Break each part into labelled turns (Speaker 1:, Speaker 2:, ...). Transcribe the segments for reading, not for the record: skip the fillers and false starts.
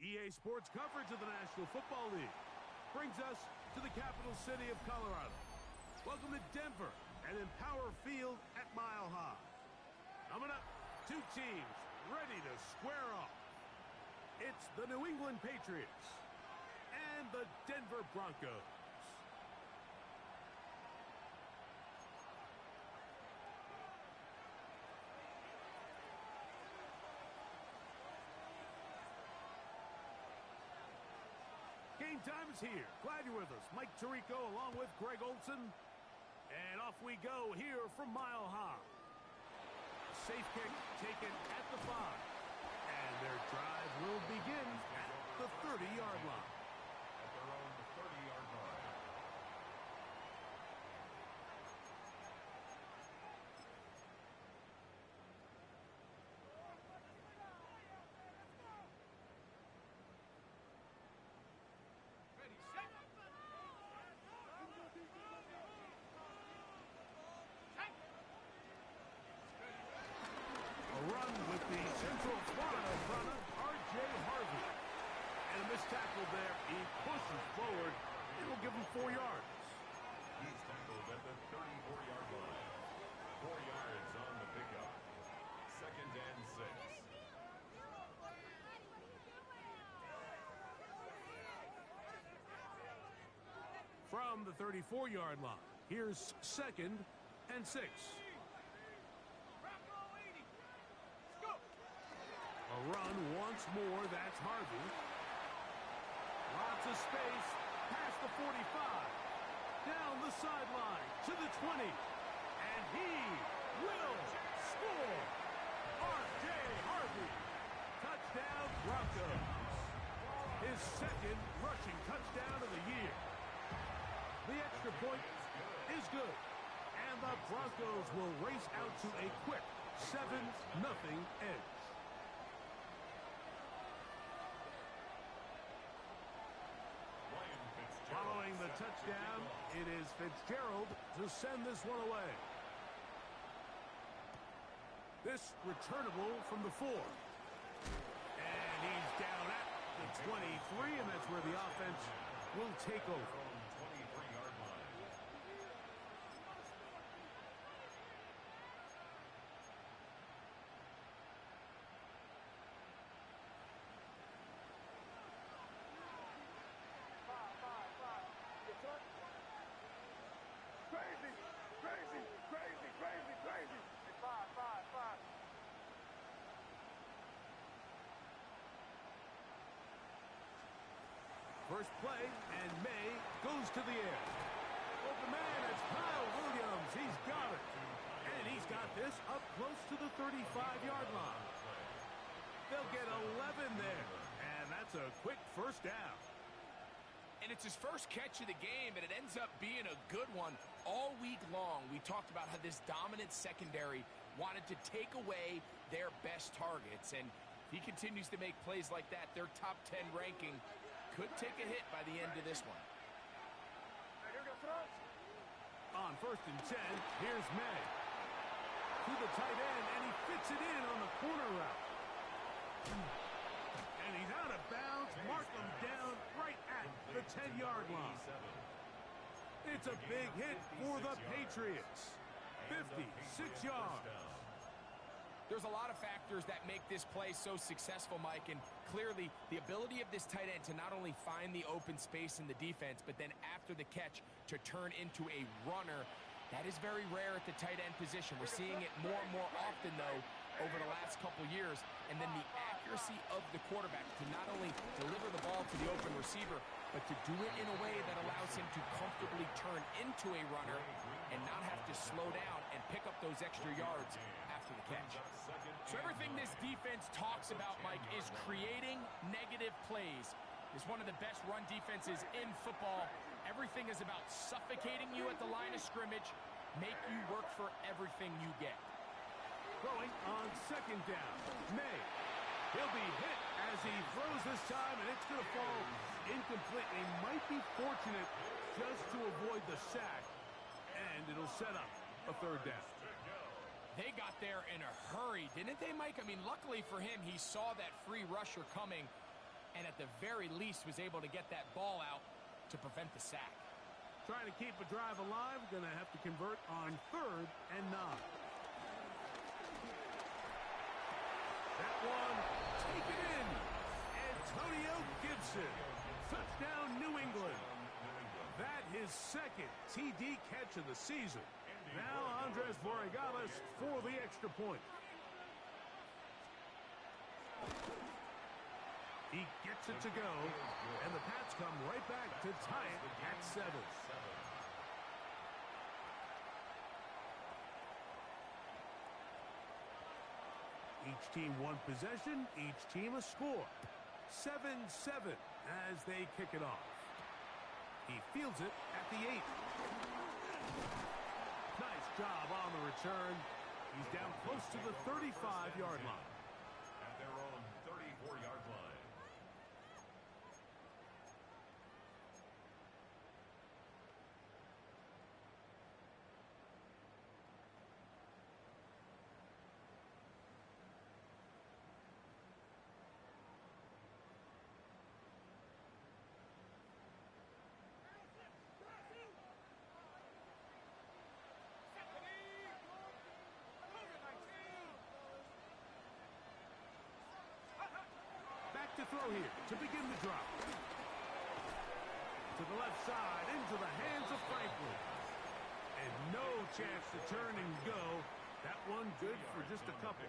Speaker 1: EA Sports coverage of the National Football League brings us to the capital city of Colorado. Welcome to Denver and Empower Field at Mile High. Coming up, two teams ready to square off. It's the New England Patriots and the Denver Broncos. Game time is here. Glad you're with us. Mike Tirico along with Greg Olson. And off we go here from Mile High. A safe kick taken at the 5. And their drive will begin at the 30-yard line.
Speaker 2: At their own 30-yard line.
Speaker 1: A run with the Central Florida runner, R.J. Harvey. And a missed tackle there. He pushes forward. It will give him 4 yards.
Speaker 2: He's tackled at the 34-yard line. 4 yards on the pickup. 2nd and 6.
Speaker 1: From the 34-yard line, here's 2nd and 6. A run once more, that's Harvey. Lots of space, past the 45. Down the sideline to the 20. And he will score. R.J. Harvey. Touchdown Broncos. His 2nd rushing touchdown of the year. The extra point is good. And the Broncos will race out to a quick 7-0 edge. Following the touchdown, it is Fitzgerald to send this one away. This returnable from the 4. And he's down at the 23, and that's where the offense will take over.
Speaker 2: 23-yard line.
Speaker 3: Crazy, crazy, crazy, crazy, crazy. 5.
Speaker 1: First play, and May goes to the air. Open man, it's Kyle Williams. He's got it. And he's got this up close to the 35-yard line. They'll get 11 there. And that's a quick first down.
Speaker 4: And it's his first catch of the game, and it ends up being a good one. All week long, we talked about how this dominant secondary wanted to take away their best targets. And if he continues to make plays like that, their top 10 ranking could take a hit by the end of this one.
Speaker 1: On 1st and 10, here's May. To the tight end, and he fits it in on the corner route. And he's out of bounds. Mark him down right at the 10-yard line. It's a big hit for the Patriots. 56 yards.
Speaker 4: There's a lot of factors that make this play so successful, Mike, and clearly the ability of this tight end to not only find the open space in the defense, but then after the catch to turn into a runner. That is very rare at the tight end position. We're seeing it more and more often, though, over the last couple years. And then the accuracy of the quarterback to not only deliver the ball to the open receiver, but to do it in a way that allows him to comfortably turn into a runner and not have to slow down and pick up those extra yards after the catch. So everything this defense talks about, Mike, is creating negative plays. It's one of the best run defenses in football. Everything is about suffocating you at the line of scrimmage, make you work for everything you get.
Speaker 1: Throwing on 2nd down, May. He'll be hit as he throws this time, and it's going to fall incomplete. He might be fortunate just to avoid the sack, and it'll set up a 3rd down.
Speaker 4: They got there in a hurry, didn't they, Mike? I mean, luckily for him, he saw that free rusher coming. and at the very least was able to get that ball out to prevent the sack.
Speaker 1: Trying to keep a drive alive, going to have to convert on 3rd and 9. That one, taken in. Antonio Gibson. Touchdown, New England. That his 2nd TD catch of the season. Now Andres Borregales for the extra point. He gets it to go, and the Pats come right back to tie it at 7. Each team one possession, each team a score. 7-7 as they kick it off. He fields it at the 8. Nice job on the return. He's down close to the 35-yard line.
Speaker 2: At their own 34-yard line.
Speaker 1: To throw here to begin the drop. To the left side, into the hands of Franklin. And no chance to turn and go. That one good for just a couple.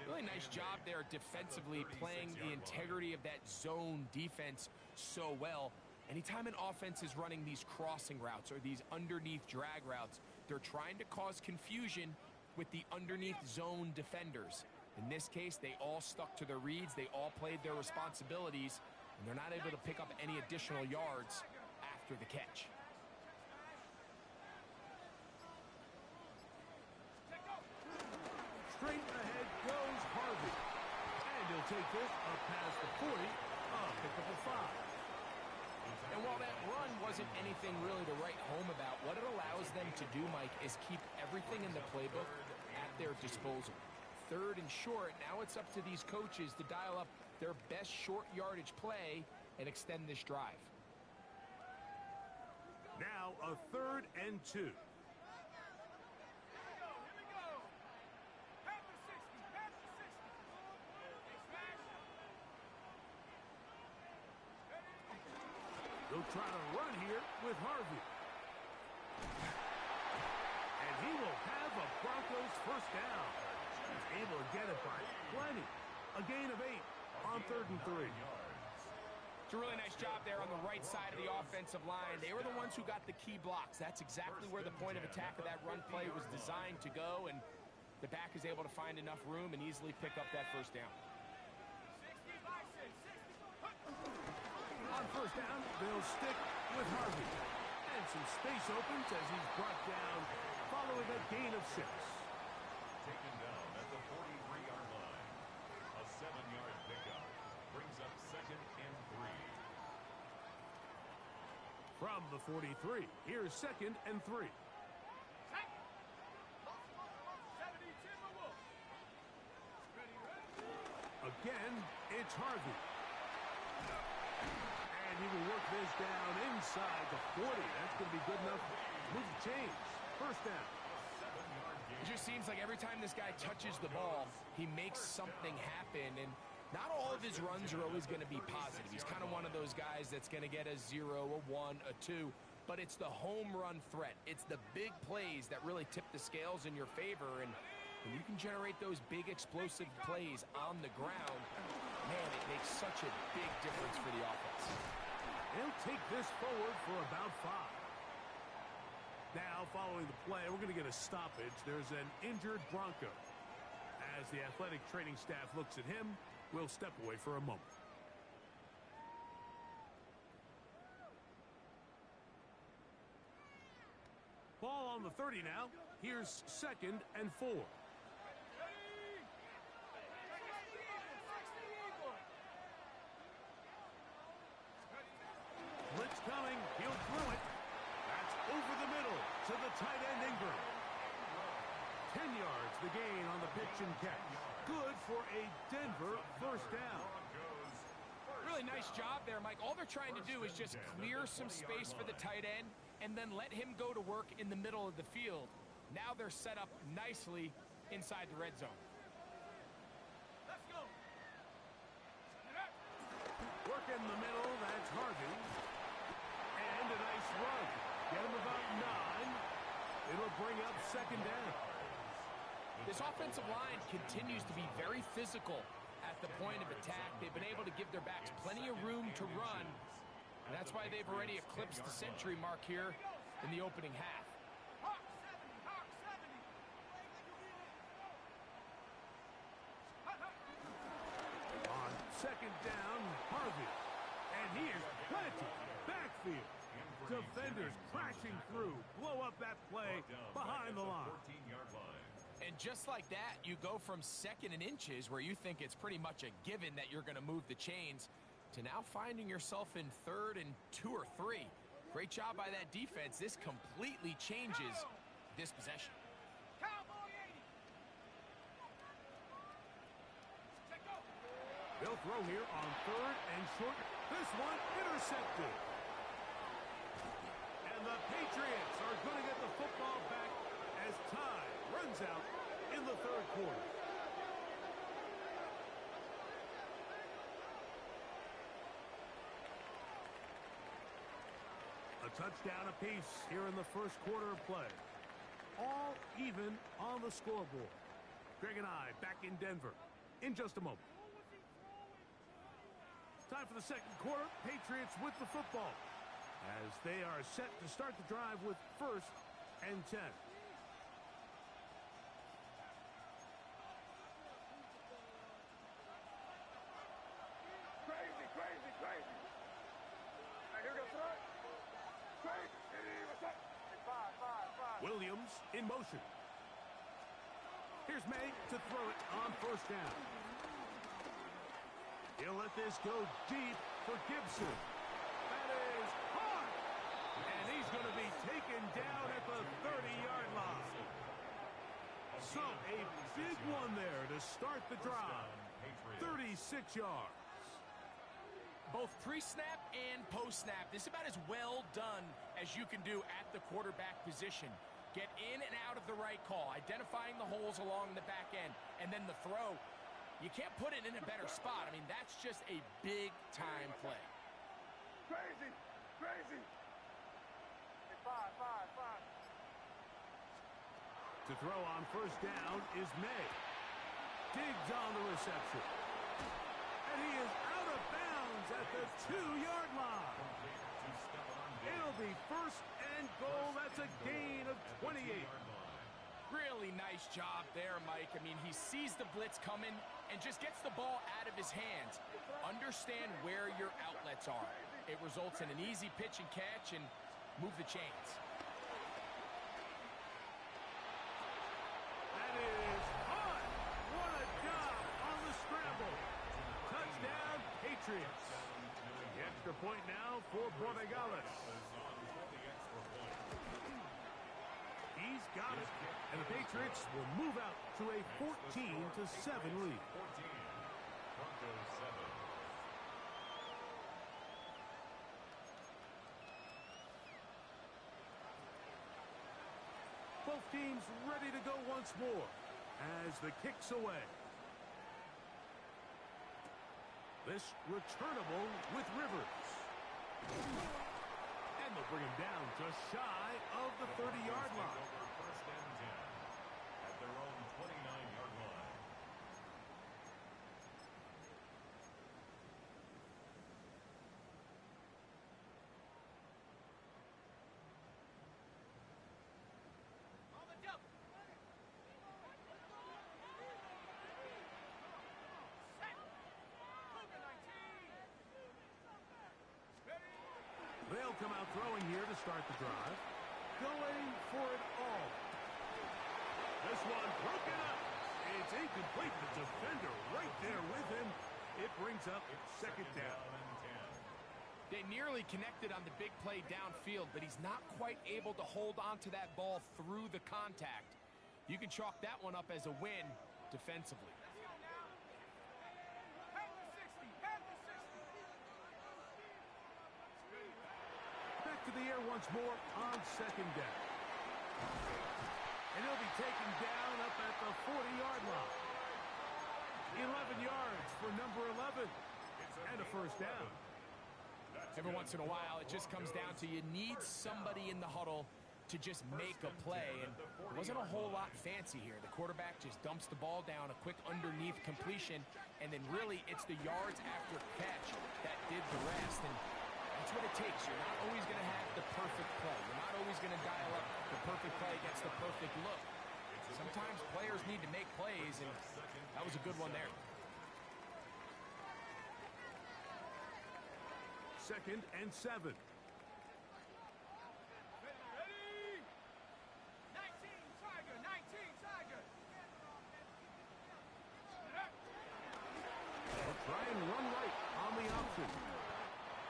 Speaker 4: Really nice job there defensively, playing the integrity of that zone defense so well. Anytime an offense is running these crossing routes or these underneath drag routes, they're trying to cause confusion with the underneath zone defenders. In this case, they all stuck to their reads, they all played their responsibilities, and they're not able to pick up any additional yards after the catch.
Speaker 1: Straight ahead goes Harvey. And he'll take this up past the 40, pick up a 5.
Speaker 4: And while that run wasn't anything really to write home about, what it allows them to do, Mike, is keep everything in the playbook at their disposal. 3rd and short, now it's up to these coaches to dial up their best short yardage play and extend this drive.
Speaker 1: Now a 3rd and 2.
Speaker 3: Here we go. Half the 60. Half the 60.
Speaker 1: He'll try to run here with Harvey. And he will have a Broncos first down. He's able to get it by plenty. A gain of 8 on 3rd and 3.
Speaker 4: It's a really nice job there on the right side of the offensive line. They were the ones who got the key blocks. That's exactly where the point of attack of that run play was designed to go, and the back is able to find enough room and easily pick up that first down.
Speaker 1: On first down, they'll stick with Harvey. And some space opens as he's brought down following a gain of 6.
Speaker 2: Taken down at the 43-yard line. A 7-yard pickup brings up 2nd and 3.
Speaker 1: From the 43, here's 2nd and 3. Again, it's Harvey. And he will work this down inside the 40. That's going to be good enough to move the chains. First down.
Speaker 4: It just seems like every time this guy touches the ball, he makes something happen, and not all of his runs are always going to be positive. He's kind of one of those guys that's going to get a 0, a 1, a 2, but it's the home run threat. It's the big plays that really tip the scales in your favor, and when you can generate those big explosive plays on the ground, man, it makes such a big difference for the offense.
Speaker 1: He'll take this forward for about 5. Now, following the play, we're going to get a stoppage. There's an injured Bronco. As the athletic training staff looks at him, we'll step away for a moment. Ball on the 30 now. Here's 2nd and 4. Blitz coming. He'll throw it. That's over the middle to the tight end Ingram. 10 yards the gain on the pitch and catch. Good for a Denver first down.
Speaker 4: Really nice job there, Mike. All they're trying to do is just clear some space for the tight end and then let him go to work in the middle of the field. Now they're set up nicely inside the red zone.
Speaker 3: Let's go.
Speaker 1: Work in the middle, that's Harvey. And a nice run. Get him about 9. It'll bring up second down.
Speaker 4: This offensive line continues to be very physical at the point of attack. They've been able to give their backs plenty of room to run. And that's why they've already eclipsed the century mark here in the opening half.
Speaker 3: Hawk 70, Hawk 70.
Speaker 1: On second down, Harvey. And he is planted. Backfield. Defenders crashing through. Blow up that play behind the line.
Speaker 2: 14-yard line.
Speaker 4: And just like that, you go from second and inches, where you think it's pretty much a given that you're going to move the chains, to now finding yourself in 3rd and 2 or 3. Great job by that defense. This completely changes this possession.
Speaker 3: Cowboy 80. Check go.
Speaker 1: They'll throw here on 3rd and short. This one intercepted. And the Patriots are going to get the football back as time runs out in the 3rd quarter. A touchdown apiece here in the 1st quarter of play. All even on the scoreboard. Greg and I back in Denver in just a moment. Time for the 2nd quarter. Patriots with the football as they are set to start the drive with 1st and 10.
Speaker 3: Crazy, crazy, crazy. Right, here goes right. Crazy. What's up? 5.
Speaker 1: Williams in motion. Here's May to throw it on 1st down. He'll let this go deep for Gibson. That is hard. And he's going to be taken down at the 30-yard line. So a big one there to start the drive. 36 yards.
Speaker 4: Both pre-snap and post-snap, this is about as well done as you can do at the quarterback position. Get in and out of the right call, identifying the holes along the back end, and then the throw. You can't put it in a better spot. I mean, that's just a big-time play.
Speaker 3: Crazy, crazy. 5.
Speaker 1: To throw on 1st down is May. Digs on the reception. And he is out of bounds at the 2-yard line. It'll be 1st and goal. That's a gain of 28.
Speaker 4: Really nice job there, Mike. I mean, he sees the blitz coming and just gets the ball out of his hands. Understand where your outlets are. It results in an easy pitch and catch and move the chains.
Speaker 1: That is hard. What a job on the scramble. Touchdown, Patriots. The extra point now for Borregales. He's got it. And the Patriots will move out to a 14-7 lead.
Speaker 2: 14. Broncos 7.
Speaker 1: Both teams ready to go once more as the kick's away. This returnable with Rivers. And they'll bring him down just shy of the 30-yard line.
Speaker 2: Over 1st and 10 at their own 29-yard line.
Speaker 3: On the double. Set. Cougar 19. Ready.
Speaker 1: They'll come out throwing here to start the drive. Going for it all. This one broken up. It's incomplete. The defender right there with him. It brings up 2nd down.
Speaker 2: And 10.
Speaker 4: They nearly connected on the big play downfield, but he's not quite able to hold on to that ball through the contact. You can chalk that one up as a win defensively.
Speaker 3: Let's go now. Panther 60. Panther 60.
Speaker 1: once more on second down. And he'll be taken down up at the 40-yard line. 11 yards for number 11. And a first down.
Speaker 4: Every once in a while, it just comes down to you need somebody in the huddle to just make a play, and it wasn't a whole lot fancy here. The quarterback just dumps the ball down, a quick underneath completion, and then really it's the yards after catch that did the rest, and that's what it takes. You're not always going to have the perfect play. You're not always going to dial up the perfect play against the perfect look. Sometimes players need to make plays, and that was a good one there.
Speaker 1: Second and 7. Try and run right on the option.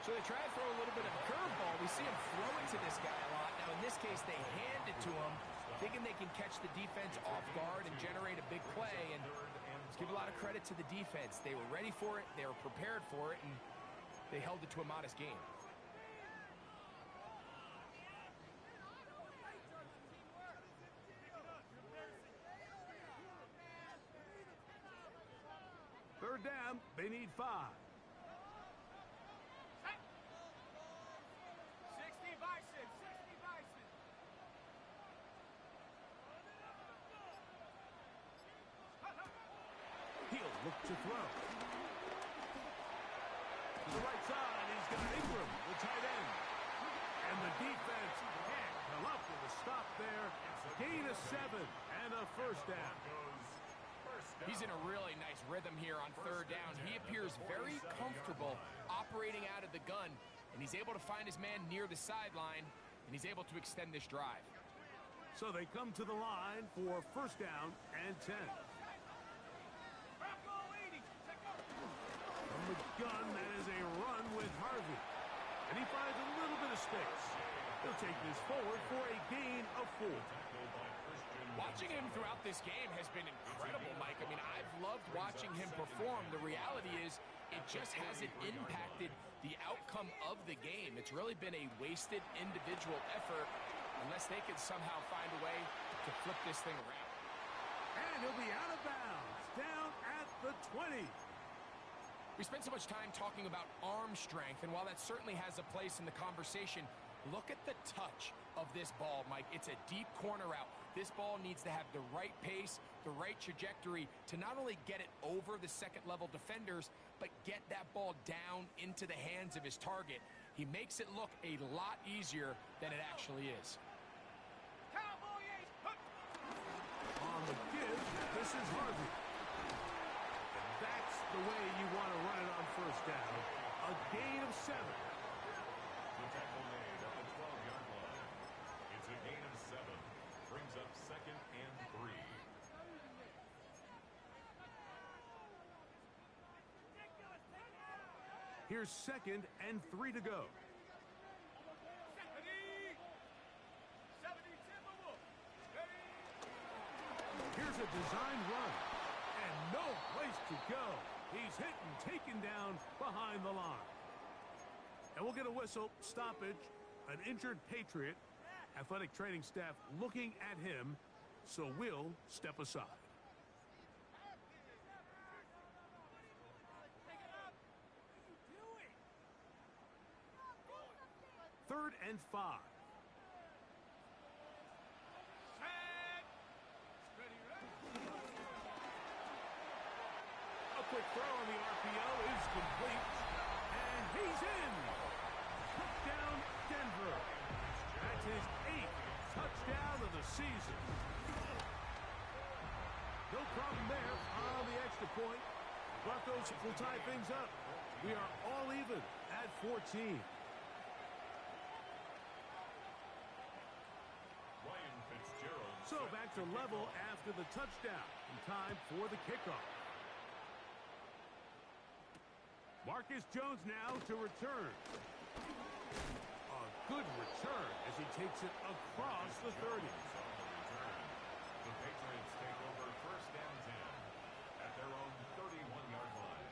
Speaker 4: So they try to throw a little bit of a curveball. We see him throw it to this guy a lot. Now, in this case, they hand it to him, thinking they can catch the defense off guard and generate a big play. And let's give a lot of credit to the defense. They were ready for it. They were prepared for it. And they held it to a modest gain.
Speaker 1: Third down, they need 5.
Speaker 3: 60 Bison, 60 Bison.
Speaker 1: He'll look to throw. To the right side, he's got Ingram, the tight end. And the defense can't come up with a stop there. Gain of 7 and a first down.
Speaker 4: He's in a really nice rhythm here on third down. He appears very comfortable operating out of the gun, and he's able to find his man near the sideline, and he's able to extend this drive.
Speaker 1: So they come to the line for first down and 10. From the gun, that is a run with Harvey. And he finds a little bit of space. He'll take this forward for a gain of 4.
Speaker 4: Watching him throughout this game has been incredible, Mike. I mean, I've loved watching him perform. The reality is it just hasn't impacted the outcome of the game. It's really been a wasted individual effort unless they can somehow find a way to flip this thing around.
Speaker 1: And he'll be out of bounds, down at the 20.
Speaker 4: We spent so much time talking about arm strength, and while that certainly has a place in the conversation, look at the touch of this ball, Mike. It's a deep corner route. This ball needs to have the right pace, the right trajectory to not only get it over the second-level defenders, but get that ball down into the hands of his target. He makes it look a lot easier than it actually is.
Speaker 1: On the give, this is Harvey. And that's the way you want to run it on first down. A gain of 7.
Speaker 2: The tackle made at the 12-yard line. It's a gain of 7. Brings up second and 3.
Speaker 1: Here's second and 3 to go. Here's a design run. And no place to go. He's hit and taken down behind the line. And we'll get a whistle, stoppage, an injured Patriot. Athletic training staff looking at him, so we'll step aside. Third and 5. A quick throw on the RPO is complete. And he's in. Touchdown, Denver. That's his 8th touchdown of the season. No problem there on the extra point. Broncos will tie things up. We are all even at 14. So back to level after the touchdown. In time for the kickoff. Marcus Jones now to return. A good return as he takes it across the 30.
Speaker 2: The Patriots take over first and 10 at their own 31-yard line.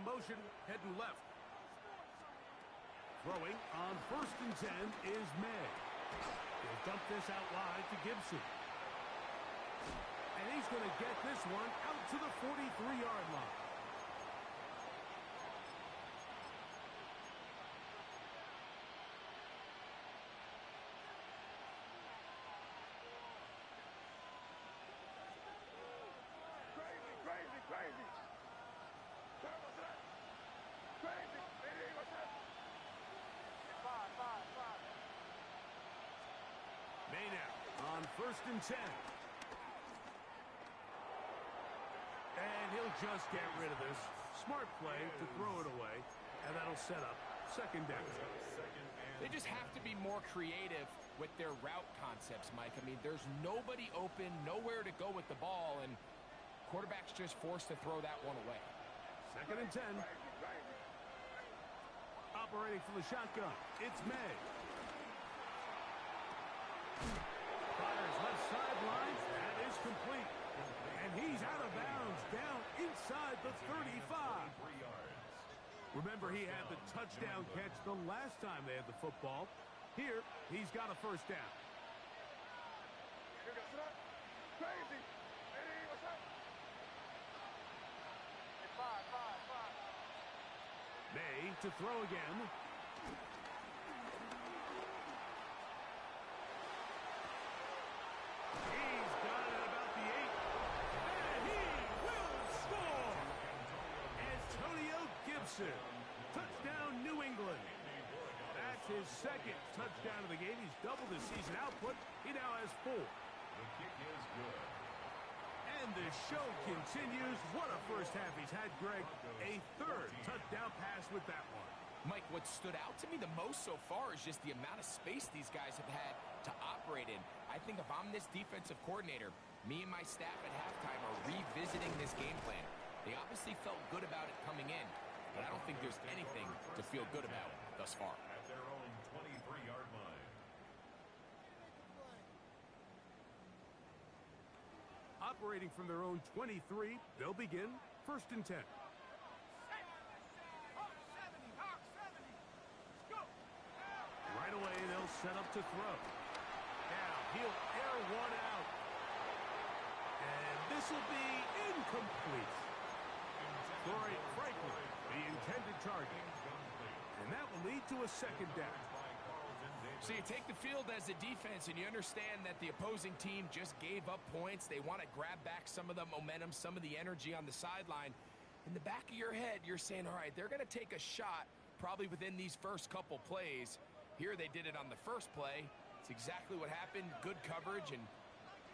Speaker 1: motion, heading left. Throwing on 1st and 10 is May. He'll dump this out wide to Gibson. And he's going to get this one out to the 43-yard line.
Speaker 3: Crazy. What's that? Crazy. What's that? Five.
Speaker 1: May now on 1st and 10. And he'll just get rid of this. Smart play to throw it away. And that'll set up 2nd down.
Speaker 4: They just have to be more creative with their route concepts, Mike. I mean, there's nobody open, nowhere to go with the ball, and quarterback's just forced to throw that one away.
Speaker 1: 2nd and 10. Operating for the shotgun, it's May. Fires left sideline. That is complete. And he's out of bounds, down inside the 35. Remember, he had the touchdown catch the last time they had the football. Here, he's got a 1st down.
Speaker 3: Crazy. What's that? Five.
Speaker 1: May to throw again. He's got it about the 8. And he will score! Antonio Gibson. Touchdown, New England. That's his 2nd touchdown of the game. He's doubled his season output. He now has 4.
Speaker 2: The kick is good.
Speaker 1: And the show continues. What a first half he's had, Greg. A 3rd touchdown pass with that one.
Speaker 4: Mike, what stood out to me the most so far is just the amount of space these guys have had to operate in. I think if I'm this defensive coordinator, me and my staff at halftime are revisiting this game plan. They obviously felt good about it coming in, but I don't think there's anything to feel good about thus far.
Speaker 2: At their own 23-yard line.
Speaker 1: Operating from their own 23, they'll begin 1st and 10. Right away, they'll set up to throw. Now, he'll air one out. And this will be incomplete. Corey Franklin, the intended target. And that will lead to a 2nd down.
Speaker 4: So you take the field as a defense and you understand that the opposing team just gave up points. They want to grab back some of the momentum, some of the energy on the sideline. In the back of your head, you're saying, all right, they're going to take a shot probably within these first couple plays. Here they did it on the first play. It's exactly what happened. Good coverage and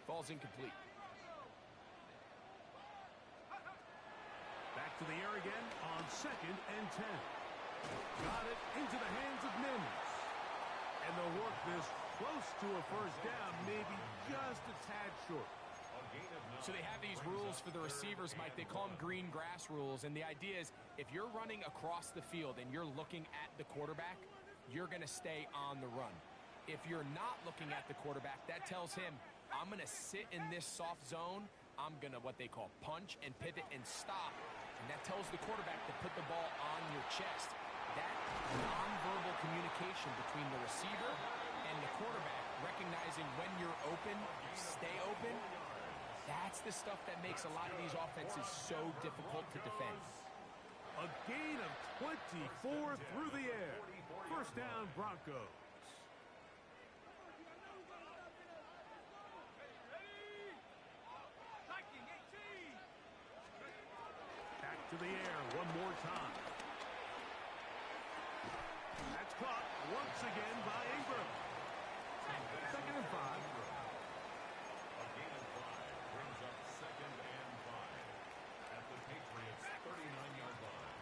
Speaker 4: falls incomplete.
Speaker 1: Back to the air again on 2nd and 10. Got it into the hands of Mims. And they'll work this close to a 1st down, maybe just a tad short.
Speaker 4: So they have these rules for the receivers, Mike. They call them green grass rules. And the idea is if you're running across the field and you're looking at the quarterback, you're going to stay on the run. If you're not looking at the quarterback, that tells him, I'm going to sit in this soft zone. I'm going to what they call punch and pivot and stop. And that tells the quarterback to put the ball on your chest. That nonverbal communication between the receiver and the quarterback, recognizing when you're open, stay open, that's the stuff that makes a lot of these offenses so difficult to defend.
Speaker 1: A gain of 24 through the air. 1st down, Broncos. Back to the air one more time. That's caught once again by Ingram. 2nd and 5.
Speaker 2: A gain of 5 brings up 2nd and 5 at the Patriots' 39-yard line.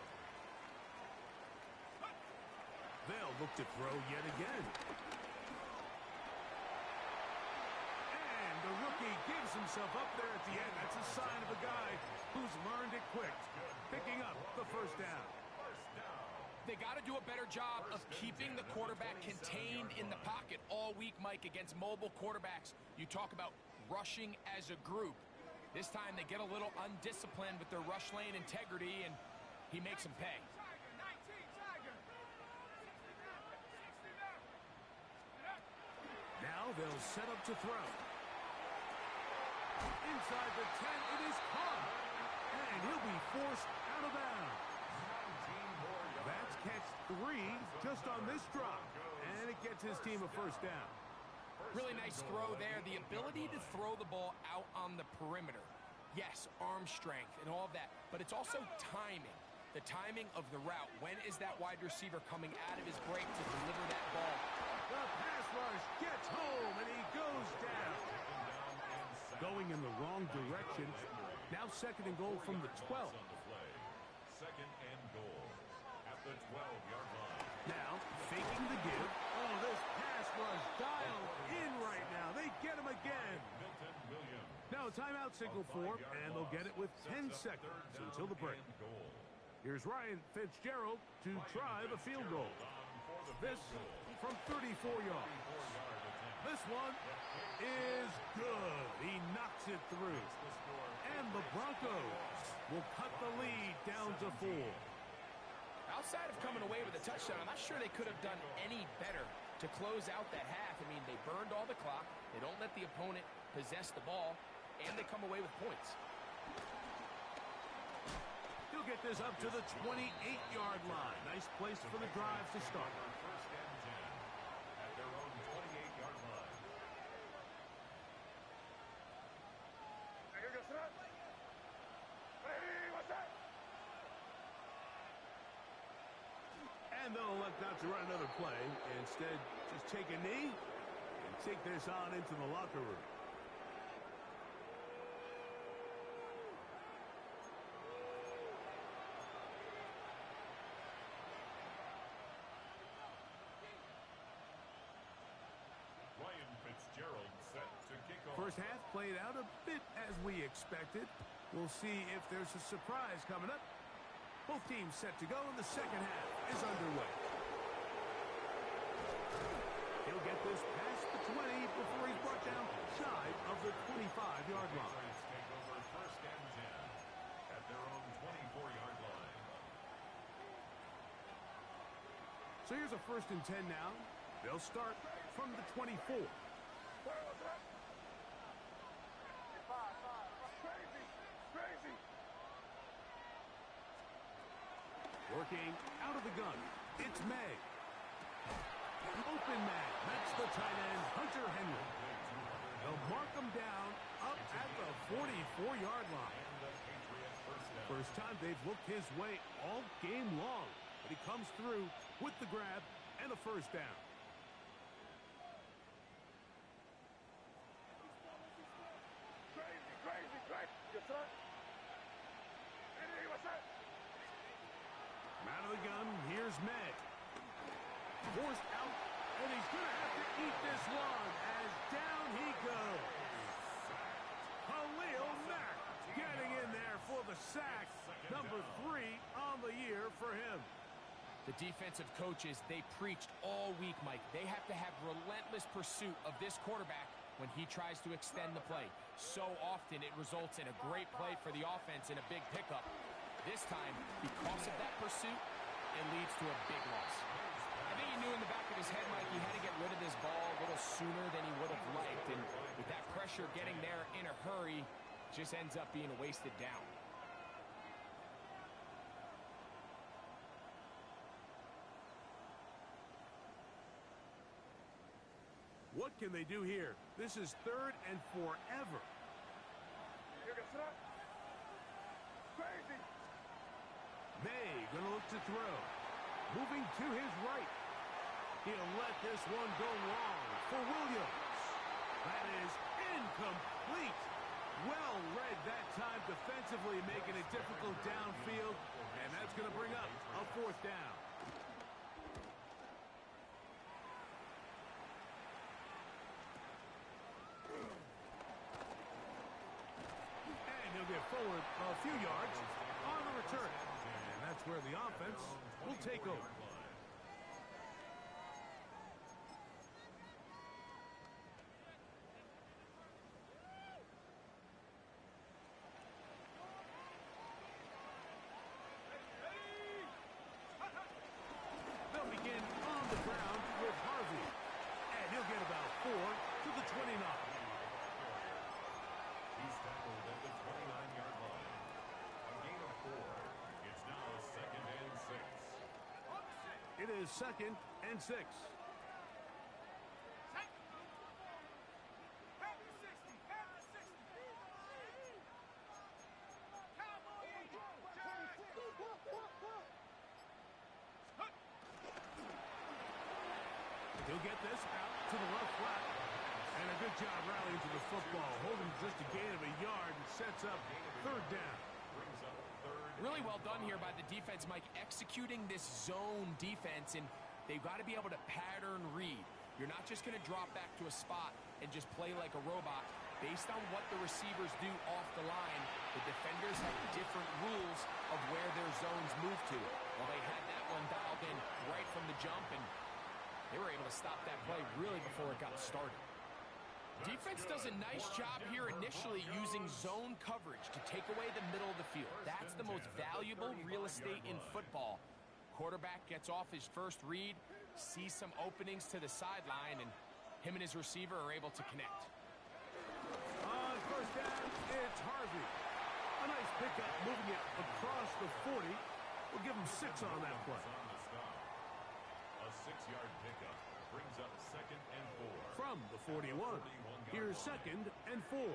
Speaker 1: They'll look to throw yet again. And the rookie gives himself up there at the end. That's a sign of a guy who's learned it quick, picking up the 1st down.
Speaker 4: They got to do a better job of keeping the quarterback contained in the pocket all week, Mike, against mobile quarterbacks. You talk about rushing as a group. This time they get a little undisciplined with their rush lane integrity, and He makes him pay.
Speaker 1: Now they'll set up to throw. Inside the 10, it is caught. And he'll be forced out of bounds. That's catch 3 just on this drop. And it gets his team a first down.
Speaker 4: Really nice throw there. The ability to throw the ball out on the perimeter. Yes, arm strength and all of that, but it's also timing. The timing of the route. When is that wide receiver coming out of his break to deliver that ball?
Speaker 1: The pass rush gets home, and he goes down. Going in the wrong direction. Now second and goal from the 12.
Speaker 2: Second and goal at the 12-yard line.
Speaker 1: Now, faking the give. Oh, this pass rush dialed in right now. They get him again.
Speaker 2: Milton Williams.
Speaker 1: Now a timeout signal for, and they'll get it with 10 seconds until the break. Here's Ryan Fitzgerald to try the field goal. This from 34 yards. This one is good. He knocks it through. And the Broncos will cut the lead down to 4.
Speaker 4: Outside of coming away with a touchdown, I'm not sure they could have done any better to close out that half. I mean, they burned all the clock. They don't let the opponent possess the ball, and they come away with points.
Speaker 1: He'll get this up to the 28-yard line. Nice place for the drive to start.
Speaker 2: First and 10 at their own 28-yard line.
Speaker 3: Here goes that. Hey, what's that?
Speaker 1: And they'll elect not to run another play. Instead, just take a knee and take this on into the locker room.
Speaker 2: Ryan Fitzgerald set to kick off.
Speaker 1: First half played out a bit as we expected. We'll see if there's a surprise coming up. Both teams set to go, and the second half is underway. He'll get this past the 20 before he's brought down shy of the 25-yard line.
Speaker 2: Patriots take over first and 10 at their own 24-yard line.
Speaker 1: So here's a first and 10 now. They'll start from the 24.
Speaker 3: Where was that? Five. Crazy.
Speaker 1: Working out of the gun. It's May. Open man. That's the tight end, Hunter Henry. They'll mark him down up at the 44-yard line. First time they've looked his way all game long. But he comes through with the grab and a first down.
Speaker 3: Crazy. Yes, sir. Hey, what's that?
Speaker 1: Out of the gun, here's May. Forced out, and he's going to have to eat this one as down he goes. Khalil Mack getting in there for the sack. Number 3 on the year for him.
Speaker 4: The defensive coaches, they preached all week, Mike. They have to have relentless pursuit of this quarterback when he tries to extend the play. So often it results in a great play for the offense and a big pickup. This time, because of that pursuit, it leads to a big loss. I think he knew in the back of his head, Mike, he had to get rid of this ball a little sooner than he would have liked. And with that pressure getting there in a hurry, it just ends up being a wasted down.
Speaker 1: What can they do here? This is 3rd and forever.
Speaker 3: Here goes that. Crazy.
Speaker 1: May gonna look to throw. Moving to his right. He'll let this one go long for Williams. That is incomplete. Well read that time defensively, making it difficult downfield. And that's gonna bring up a 4th down. And he'll get forward a few yards on the return. And that's where the offense will take over. It is 2nd and 6. He'll get this out to the left flat. And a good job rallying to the football. Holding just a gain of a yard and sets up 3rd down.
Speaker 4: Really well done here by the defense, Mike, executing this zone defense, and they've got to be able to pattern read. You're not just going to drop back to a spot and just play like a robot. Based on what the receivers do off the line, the defenders have different rules of where their zones move to. Well, they had that one dialed in right from the jump, and they were able to stop that play really before it got started. Defense does a nice job here initially using zone coverage to take away the middle of the field. That's the most valuable real estate in football. Quarterback gets off his first read, sees some openings to the sideline, and him and his receiver are able to connect.
Speaker 1: On 1st down, it's Harvey. A nice pickup, moving it across the 40. We'll give him 6 on that play.
Speaker 2: A 6-yard pickup brings up 2nd and 4.
Speaker 1: From the 41, here's 2nd and 4. The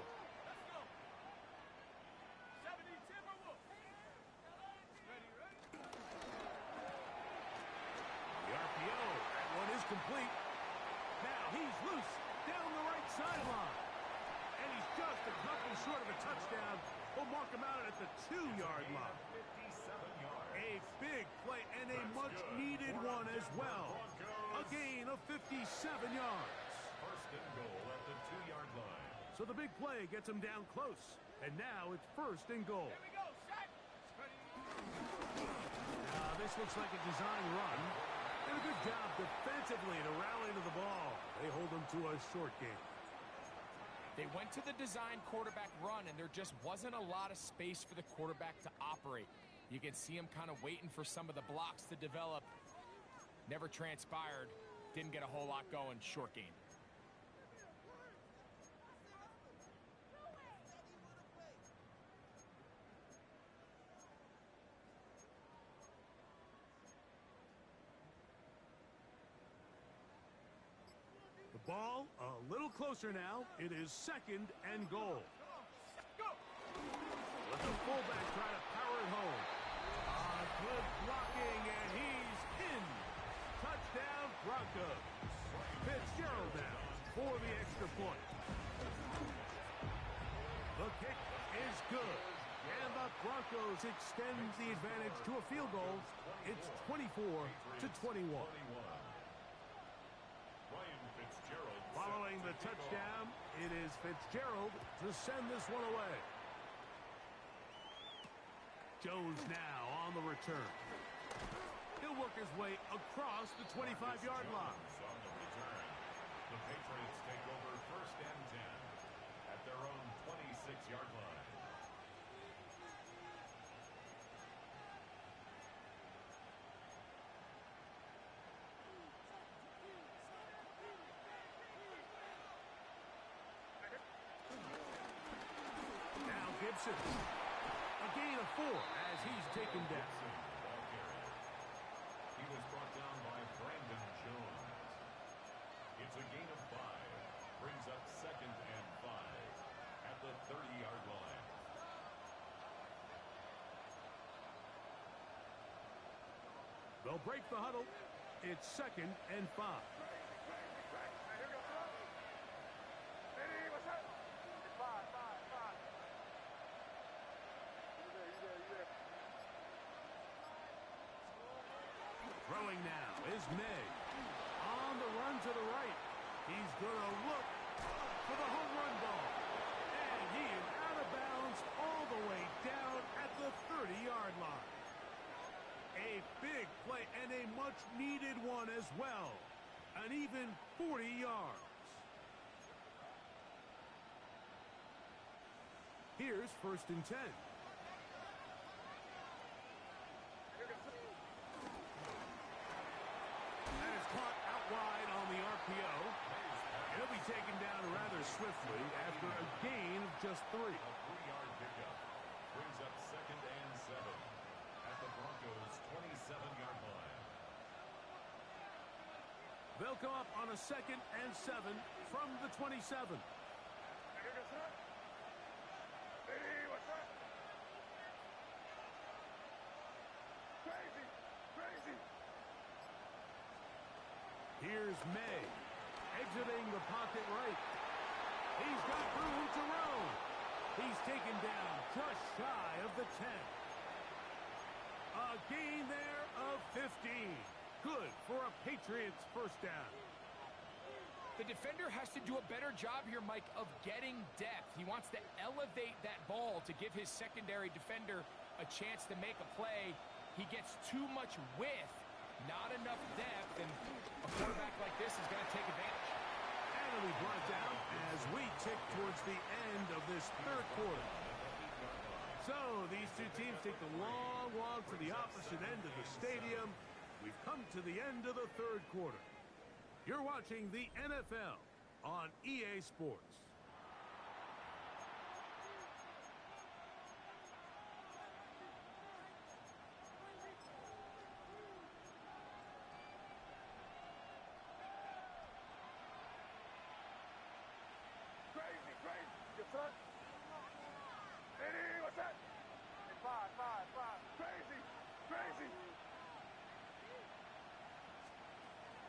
Speaker 1: RPO, that one is complete. Now he's loose down the right sideline. And he's just a couple short of a touchdown. We'll mark him out at the 2-yard line. A big play and a much-needed one as well. A gain of 57 yards.
Speaker 2: 1st and goal at the 2-yard line.
Speaker 1: So the big play gets him down close. And now it's 1st and goal. Now this looks like a design run. And a good job defensively to rally to the ball. They hold him to a short gain.
Speaker 4: They went to the design quarterback run, and there just wasn't a lot of space for the quarterback to operate. You can see him kind of waiting for some of the blocks to develop. Never transpired. Didn't get a whole lot going. Short gain.
Speaker 1: The ball a little closer now. It is 2nd and goal. Let the fullback try to power it home. Good blocking, and he's in. Touchdown, Broncos. Fitzgerald now for the extra point. The kick is good. And the Broncos extend the advantage to a field goal. It's 24-21. Following the touchdown, it is Fitzgerald to send this one away. Jones now on the return. He'll work his way across the 25-yard line.
Speaker 2: On the return, the Patriots take over 1st and 10 at their own 26-yard line.
Speaker 1: Now Gibson. A gain of 4 as he's taken down.
Speaker 2: He was brought down by Brandon Jones. It's a gain of 5. Brings up 2nd and 5 at the 30-yard line.
Speaker 1: They'll break the huddle. It's 2nd and 5. Throwing now is May. On the run to the right. He's going to look for the home run ball. And he is out of bounds all the way down at the 30-yard line. A big play and a much-needed one as well. An even 40 yards. Here's 1st and 10. That is caught out wide on the RPO. He'll be taken down rather swiftly after a gain of just 3.
Speaker 2: A 3-yard pickup brings up 2nd and 7 at the Broncos' 27-yard line.
Speaker 1: They'll come up on a 2nd and 7 from the 27.
Speaker 3: Hey, what's up? Crazy, crazy.
Speaker 1: Here's May, exiting the pocket right. He's got room to roam. He's taken down just shy of the 10. A gain there of 15. Good for a Patriots first down.
Speaker 4: The defender has to do a better job here, Mike, of getting depth. He wants to elevate that ball to give his secondary defender a chance to make a play. He gets too much width, not enough depth, and a quarterback like this is going to take advantage.
Speaker 1: And it'll be brought down as we tick towards the end of this third quarter. So these two teams take the long walk to the opposite end of the stadium. We've come to the end of the third quarter. You're watching the NFL on EA Sports.
Speaker 3: Crazy, crazy. Your son? Hey, what's that? Hey, five. Crazy, crazy.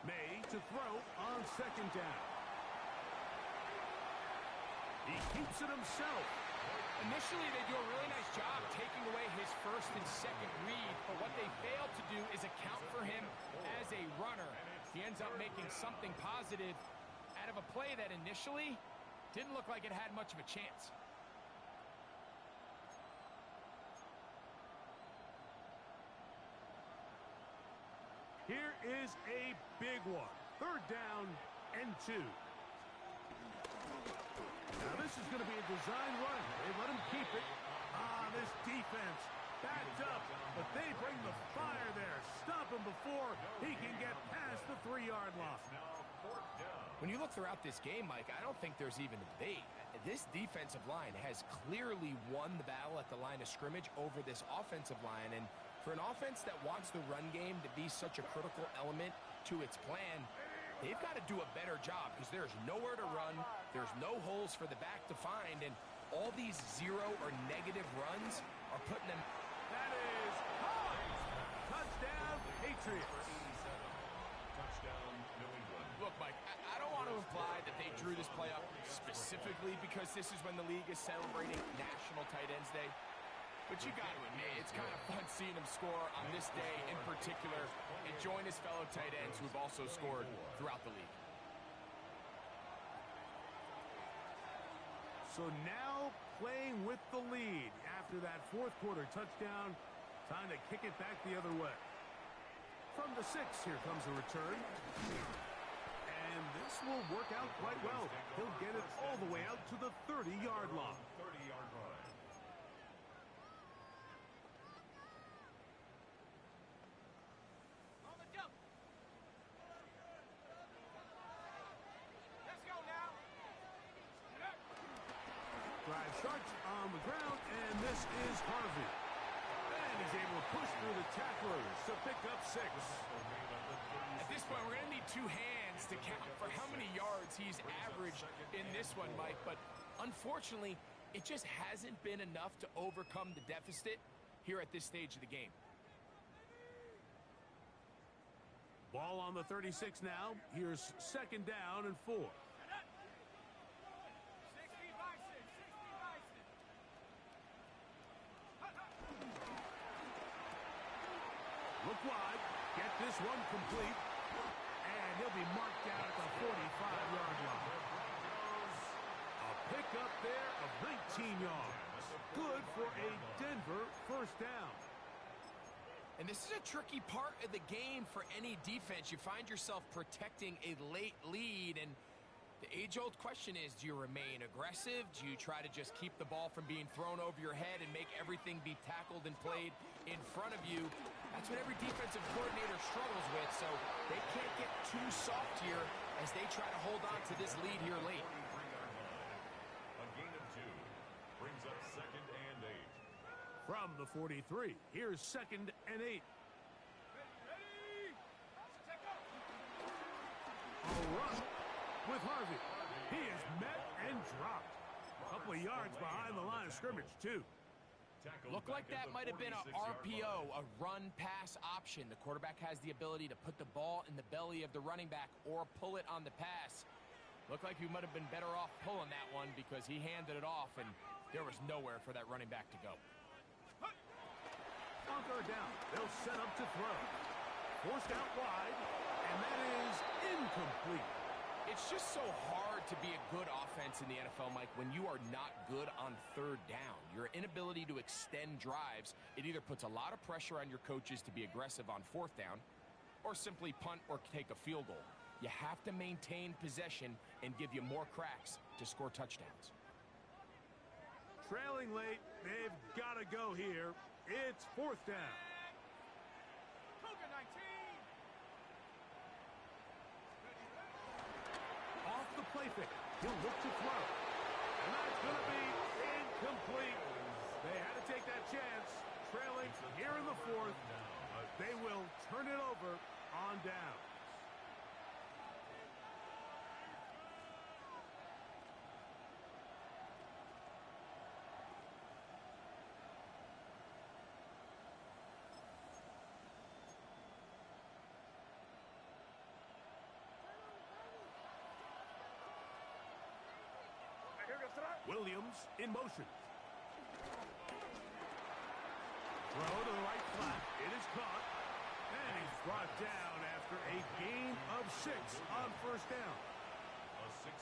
Speaker 1: May to throw on 2nd down. He keeps it himself.
Speaker 4: Initially, they do a really nice job taking away his 1st and 2nd read, but what they fail to do is account for him as a runner. He ends up making something positive out of a play that initially didn't look like it had much of a chance.
Speaker 1: Here is a big one. 3rd down and 2. Now this is going to be a design run. They let him keep it. This defense backed up, but they bring the fire there. Stop him before he can get past the 3-yard line.
Speaker 4: When you look throughout this game, Mike, I don't think there's even a debate. This defensive line has clearly won the battle at the line of scrimmage over this offensive line, and for an offense that wants the run game to be such a critical element to its plan, they've got to do a better job because there's nowhere to run, there's no holes for the back to find, and all these 0 or negative runs are putting them...
Speaker 1: That is high. Touchdown, Patriots.
Speaker 2: Touchdown, New England.
Speaker 4: Look, Mike, I don't want to imply that they drew this play up specifically because this is when the league is celebrating National Tight Ends Day. But you got to admit, it's kind of fun seeing him score on this day in particular and join his fellow tight ends who've also scored throughout the league.
Speaker 1: So now playing with the lead after that 4th quarter touchdown. Time to kick it back the other way. From the 6, here comes a return. And this will work out quite well. He'll get it all the way out to the 30-yard line.
Speaker 2: 30-yard line.
Speaker 1: Drive starts on the ground, and this is Harvey. And he's able to push through the tacklers to pick up 6.
Speaker 4: At this point, we're going to need 2 hands to count for how many yards he's averaged in this one, Mike. But unfortunately, it just hasn't been enough to overcome the deficit here at this stage of the game.
Speaker 1: Ball on the 36 now. Here's 2nd down and 4. Look wide, get this one complete, and he'll be marked down at the 45-yard line. A pickup there of 19 yards. Good for a Denver first down.
Speaker 4: And this is a tricky part of the game for any defense. You find yourself protecting a late lead, and the age-old question is, do you remain aggressive? Do you try to just keep the ball from being thrown over your head and make everything be tackled and played in front of you? That's what every defensive coordinator struggles with, so they can't get too soft here as they try to hold on to this lead here late.
Speaker 2: A gain of 2 brings up 2nd and 8.
Speaker 1: From the 43, here's 2nd and 8. run with Harvey. He is met and dropped. A couple of yards behind the line of scrimmage, too.
Speaker 4: Looked like that might have been a RPO, a run-pass option. The quarterback has the ability to put the ball in the belly of the running back or pull it on the pass. Looked like he might have been better off pulling that one because he handed it off, and there was nowhere for that running back to go.
Speaker 1: On third down, they'll set up to throw. Forced out wide, and that is incomplete.
Speaker 4: It's just so hard to be a good offense in the NFL, Mike, when you are not good on third down. Your inability to extend drives, it either puts a lot of pressure on your coaches to be aggressive on fourth down or simply punt or take a field goal. You have to maintain possession and give you more cracks to score touchdowns.
Speaker 1: Trailing late, they've got to go here. It's fourth down. Off the play fake, he'll look to throw. And that's going to be incomplete. They had to take that chance. Trailing here in the fourth. They will turn it over on down. Williams in motion. Throw to the right flat. It is caught. And he's brought down after a gain of 6 on first down.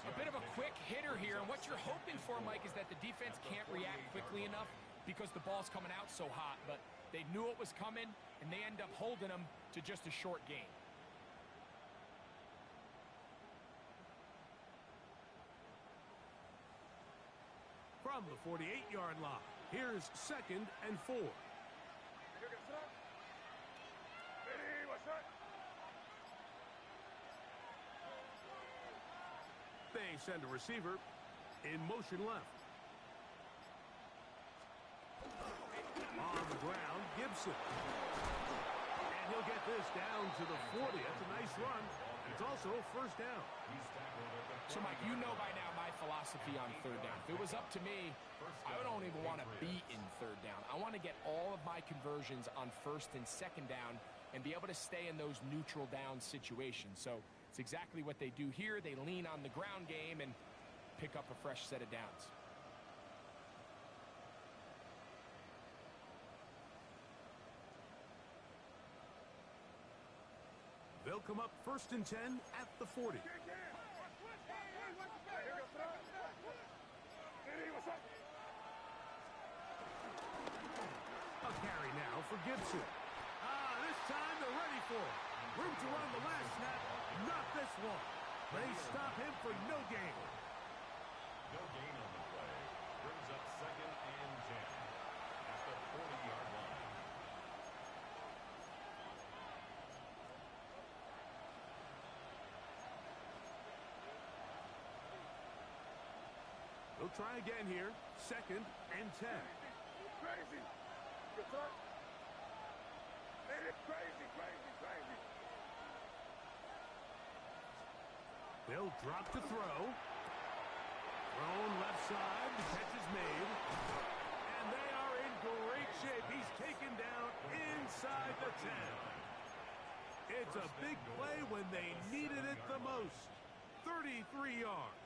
Speaker 4: A bit of a quick hitter here, and what you're hoping for, Mike, is that the defense can't react quickly enough because the ball's coming out so hot. But they knew it was coming, and they end up holding them to just a short gain.
Speaker 1: From the 48-yard line, here's 2nd and 4. They send a receiver in motion left. On the ground, Gibson. And he'll get this down to the 40. That's a nice run. It's also first down.
Speaker 4: So, Mike, you know by now my philosophy on third down. If it was up to me, I don't even want to be in third down. I want to get all of my conversions on first and second down and be able to stay in those neutral down situations. So it's exactly what they do here. They lean on the ground game and pick up a fresh set of downs.
Speaker 1: They'll come up 1st and 10 at the 40. A carry now for Gibson. This time they're ready for it. Room to run the last snap. Not this one. They stop him for no gain.
Speaker 2: No gain on the play. Brings up 2nd and 10 at the 40-yard line.
Speaker 1: They'll try again here. 2nd and 10.
Speaker 3: Crazy. Crazy.
Speaker 1: They'll drop to throw. Thrown left side. The catch is made. And they are in great shape. He's taken down inside the 10. It's a big play when they needed it the most. 33 yards.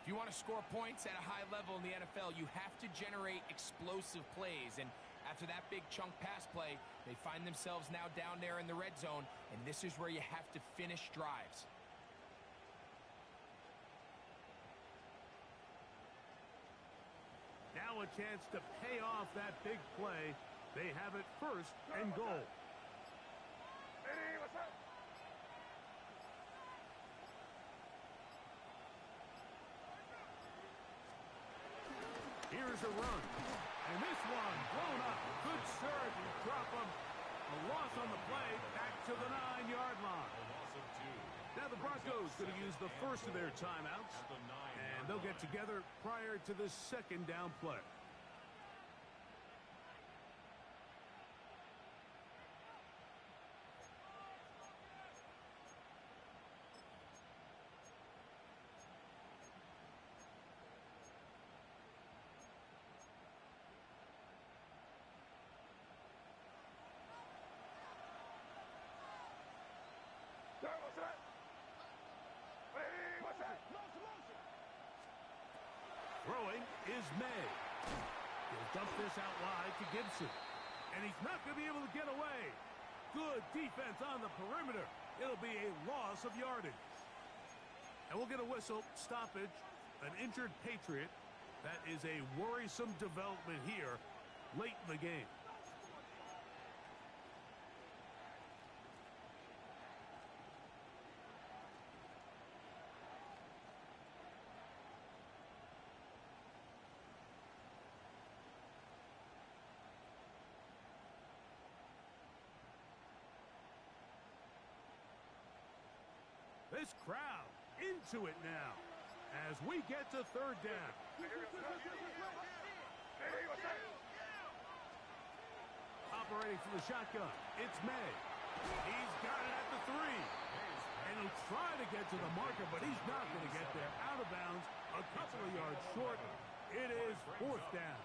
Speaker 4: If you want to score points at a high level in the NFL, you have to generate explosive plays. And after that big chunk pass play, they find themselves now down there in the red zone, and this is where you have to finish drives.
Speaker 1: Now a chance to pay off that big play. They have it 1st and goal.
Speaker 3: Hey, what's up?
Speaker 1: Here's a run. And this one blown up. Good serve. You drop him. A loss on the play. Back to the 9-yard line.
Speaker 2: A loss of 2.
Speaker 1: Now the Broncos going to use the first of their timeouts. And they'll get together prior to the 2nd down play. is May. He'll dump this out wide to Gibson. And he's not going to be able to get away. Good defense on the perimeter. It'll be a loss of yardage. And we'll get a whistle, stoppage, an injured Patriot. That is a worrisome development here late in the game. This crowd into it now as we get to third down. Operating from the shotgun, it's May. He's got it at the 3. And he'll try to get to the marker, but he's not going to get there. Out of bounds, a couple of yards short. It is fourth down.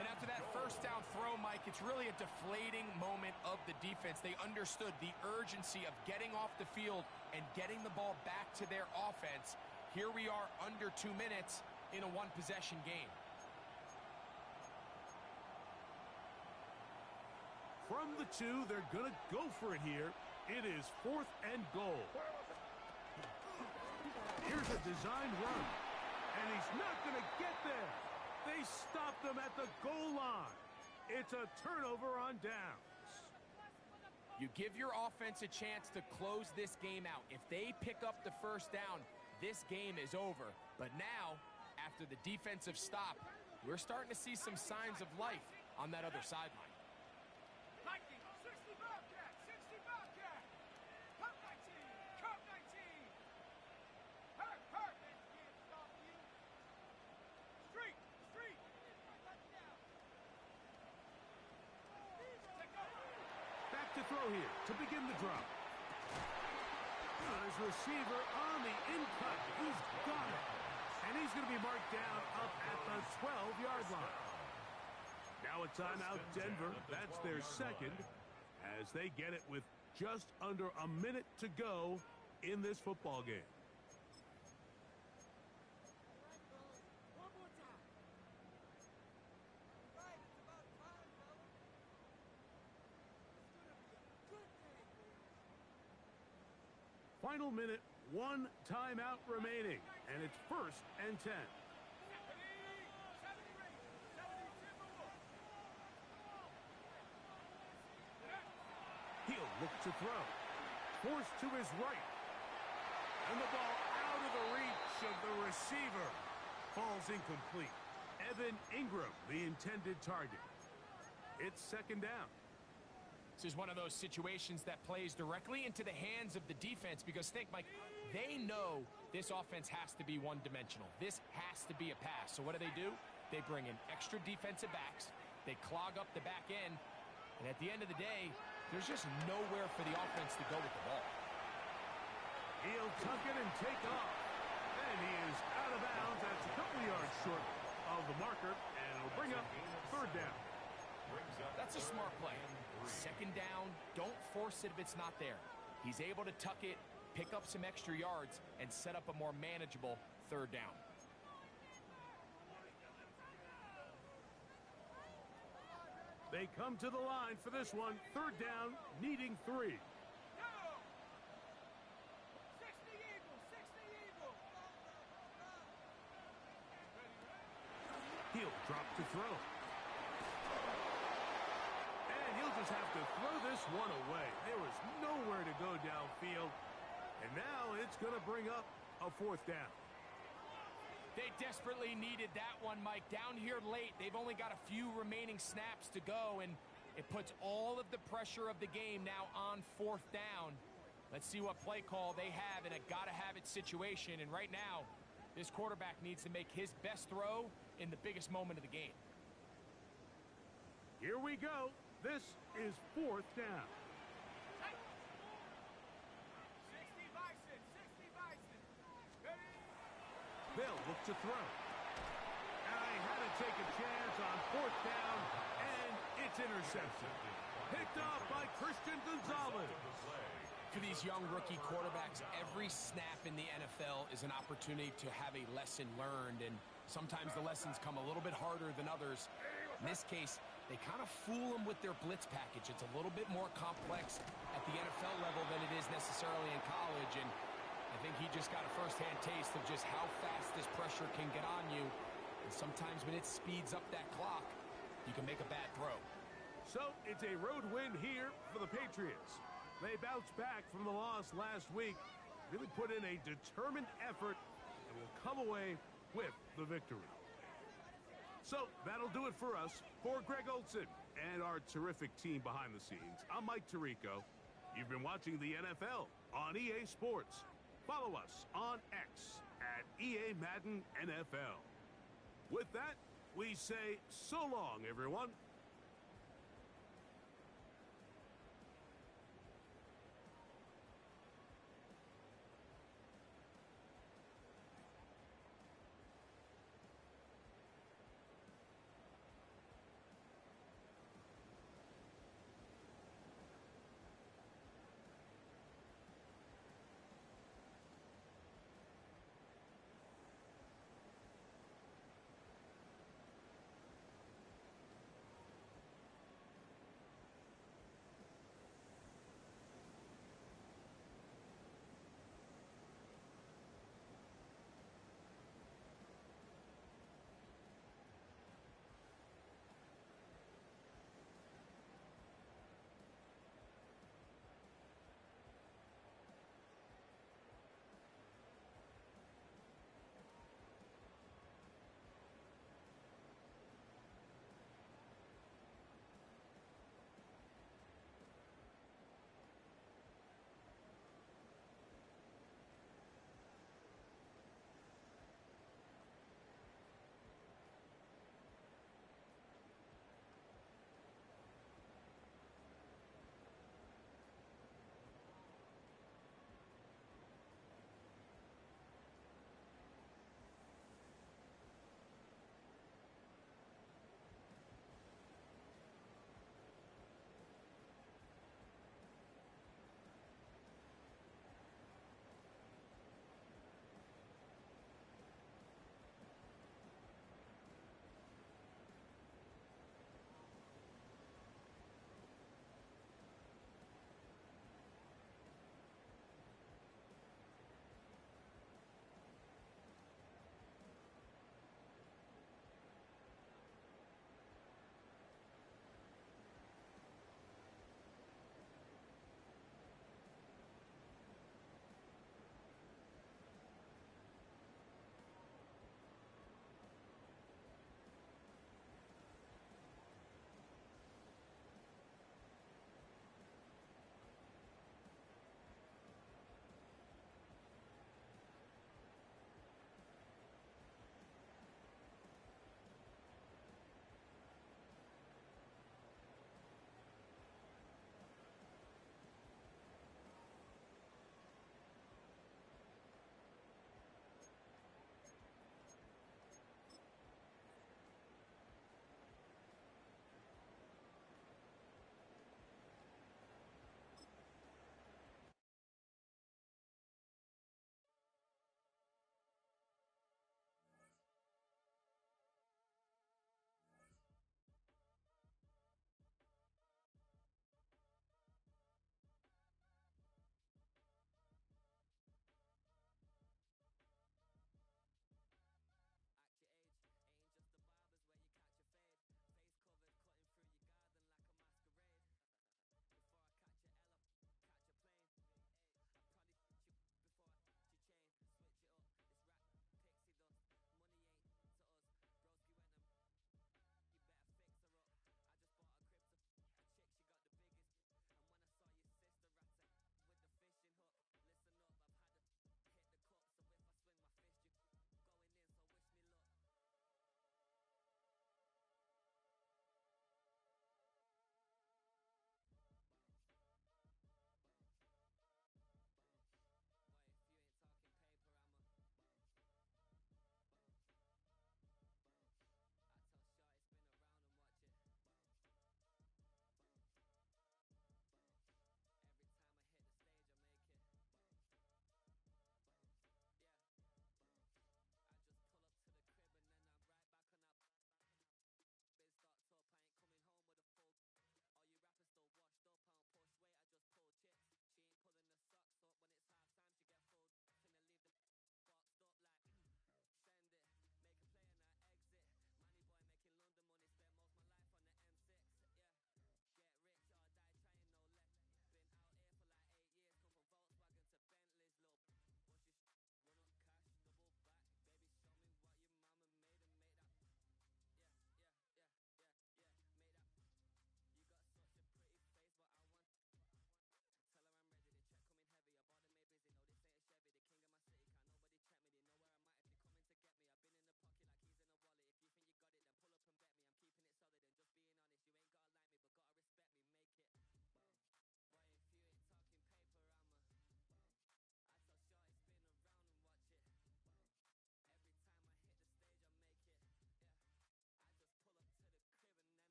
Speaker 4: And after that first down throw, Mike, it's really a deflating moment of the defense. They understood the urgency of getting off the field and getting the ball back to their offense. Here we are under 2 minutes in a one-possession game.
Speaker 1: From the 2, they're going to go for it here. It is 4th and goal. Here's a designed run. And he's not going to get there. They stopped him at the goal line. It's a turnover on downs.
Speaker 4: You give your offense a chance to close this game out. If they pick up the first down, this game is over. But now, after the defensive stop, we're starting to see some signs of life on that other sideline.
Speaker 1: To throw here to begin the drop. His receiver on the in-cut. He's got it. And he's going to be marked down up at the 12-yard line. Now a timeout, Denver. That's their second as they get it with just under a minute to go in this football game. Final minute, 1 timeout remaining, and it's 1st and 10. He'll look to throw. Forced to his right. And the ball out of the reach of the receiver. Falls incomplete. Evan Ingram, the intended target. It's 2nd down.
Speaker 4: This is one of those situations that plays directly into the hands of the defense because think, Mike, they know this offense has to be one-dimensional. This has to be a pass. So what do? They bring in extra defensive backs. They clog up the back end. And at the end of the day, there's just nowhere for the offense to go with the ball.
Speaker 1: He'll tuck it and take off. And he is out of bounds. That's a couple yards short of the marker. And it'll bring up 3rd down.
Speaker 4: That's a smart play. 2nd down, don't force it if it's not there. He's able to tuck it, pick up some extra yards, and set up a more manageable 3rd down.
Speaker 1: They come to the line for this one. 3rd down, needing 3. He'll drop to throw. Just have to throw this one away. There was nowhere to go downfield. And now it's going to bring up a 4th down.
Speaker 4: They desperately needed that one, Mike. Down here late, they've only got a few remaining snaps to go, and it puts all of the pressure of the game now on 4th down. Let's see what play call they have in a gotta-have-it situation. And right now, this quarterback needs to make his best throw in the biggest moment of the game.
Speaker 1: Here we go. This is 4th down. They'll look to throw. And I had to take a chance on 4th down, and it's intercepted. Picked off by Christian Gonzalez.
Speaker 4: For these young rookie quarterbacks, every snap in the NFL is an opportunity to have a lesson learned, and sometimes the lessons come a little bit harder than others. In this case, they kind of fool them with their blitz package. It's a little bit more complex at the NFL level than it is necessarily in college, and I think he just got a first-hand taste of just how fast this pressure can get on you, and sometimes when it speeds up that clock, you can make a bad throw.
Speaker 1: So it's a road win here for the Patriots. They bounced back from the loss last week, really put in a determined effort, and will come away with the victory. So that'll do it for us. For Greg Olson and our terrific team behind the scenes, I'm Mike Tirico. You've been watching the NFL on EA Sports. Follow us on X at EA Madden NFL. With that, we say so long, everyone.